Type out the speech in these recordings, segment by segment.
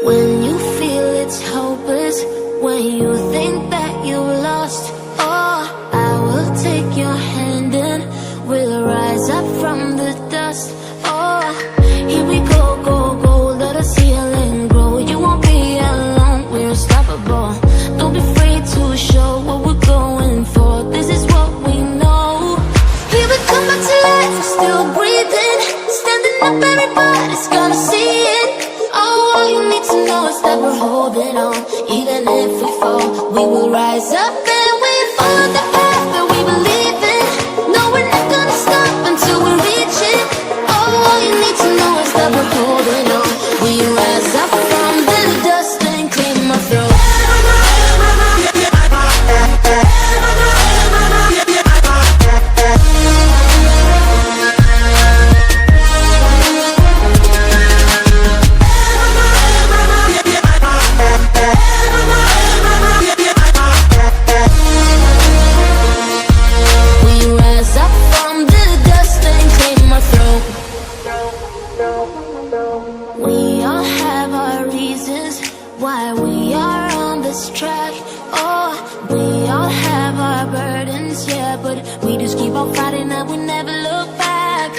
When you feel it's hopeless, when you think that you lost, oh, I will take your hand and we'll rise up from the dust. Oh, here we go, go, go, let us heal and grow. You won't be alone, we're unstoppable. Don't be afraid to show what we're going for. This is what we know. Here we come back to life, we're still breathing. Standing up, everybody's gonna see it. Oh, all you need to know is that we're holding on. Even if we fall, we will rise up and we follow the path that we believe in. No, we're not gonna stop until we reach it. Oh, all you need to know is that we're holding on. We rise up from the dust and clean my throat. We all have our reasons why we are on this track. Oh, we all have our burdens, yeah, but we just keep on fighting and we never look back.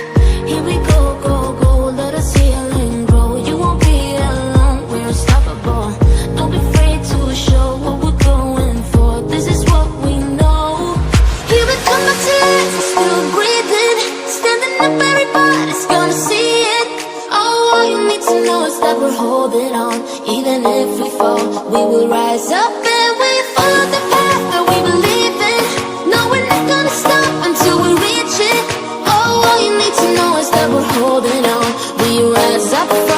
Here we go, go, go, let us heal and grow. You won't be alone, we're unstoppable. Don't be afraid to show what we're going for. This is what we know. Here we come back to life, we're still breathing. Standing up, everybody's gonna see it. All you need to know is that we're holding on. Even if we fall, we will rise up and we follow the path that we believe in. No, we're not gonna stop until we reach it. Oh, all you need to know is that we're holding on. We rise up from